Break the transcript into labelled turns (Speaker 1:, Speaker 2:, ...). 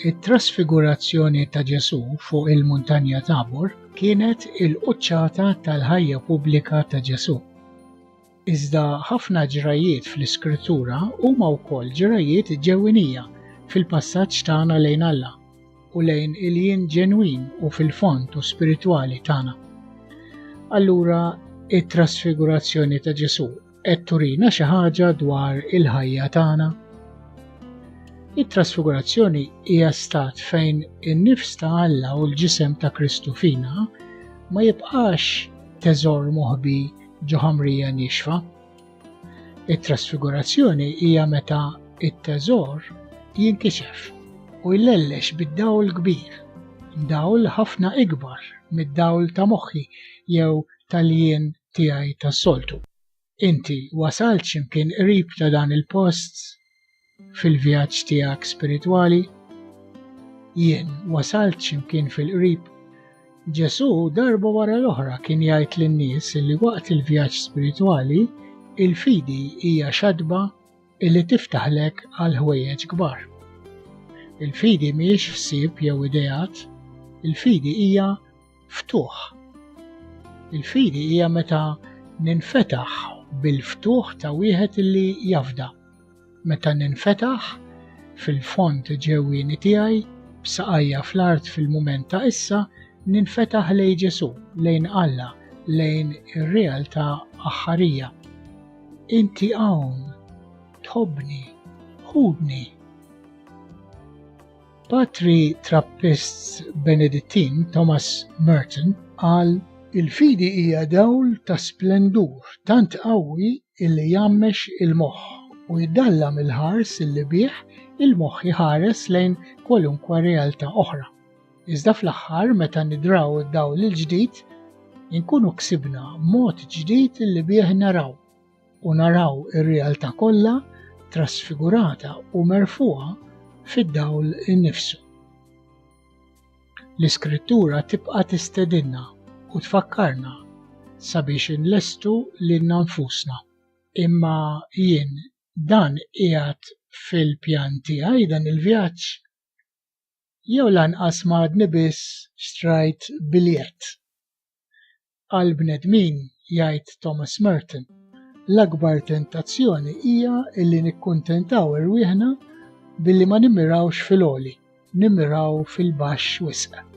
Speaker 1: it-trasfigurazzjoni ta' Ġesu fuq il-Muntanja Tabor kienet il-quċċata tal-ħajja pubblika ta' Ġesu. Iżda ħafna ġrajiet fl-Iskrittura huma wkoll ġrajiet ġewwinija fil-passaġġ tagħna lejn Alla u lejn il-jien ġenwin u fil-fond u spiritwali tagħna. Allura it-trasfigurazzjoni ta' Ġesu qed turina xi ħaġa dwar il-ħajja tagħna. It-trasfigurazzjoni hija stat fejn in-nifs ta' Alla u l-ġisem ta' Kristu fina ma jibqax teżor moħbi ġo ħamrija nixfa. It-trasfigurazzjoni hija meta it-teżor jinkixef u jlellex bid-dawl kbir, dawl ħafna ikbar mid-dawl ta' moħħi jew tal-jien tiegħi tas-soltu. Inti wasalt x'imkien qrib ta' dan il-post fil-vjaġġ tiegħek spiritwali? Jien wasalt x'imkien fil-qrib. Ġesu darba wara l-oħra kien jgħid lin-nies li waqt il-vjaġġ spiritwali il-fidi hija xadba illi tiftaħlek għal ħwejjeġ kbar. Il-fidi mhijiex ħsieb jew ideat, il-fidi hija ftuħ. Il-fidi hija meta ninfetaħ bil-ftuħ ta' wieħed illi jafda. Meta ninfetaħ fil-fond ġewwieni tiegħi b'saqajja fl-art fil-mument ta' issa ninfetaħ lejn Ġesu, lejn Alla, lejn ir-realtà aħħarija. Inti hawn, tħobbni, ħudni. Patri Trappist Benedittin Thomas Merton qal il-fidi hija dawl ta' splendur tant qawwi illi jammex il-moħħ u jiddallam il-ħars illi bih il-moħħ jħares lejn kwalunkwe realtà oħra. Iżda fl-aħħar meta nidraw id-dawl il-ġdid, inkunu ksibna mod ġdid illi bih naraw u naraw ir-realtà kollha trasfigurata u merfuqa fid-dawl innifsu. L-Iskrittura tibqa' tistedinna u tfakkarna sabiex inlestu lilna nfusna. Imma jien dan qiegħed fil-pjan tiegħi dan il-vjaġġ jew lanqas m'għadni biss xtrajt biljett. Għal bnedmin, jgħid Thomas Merton, l-akbar tentazzjoni hija illi nikkuntentaw irwieħna billi ma nimmirawx fil-għoli, nimmiraw fil-baxx wisq.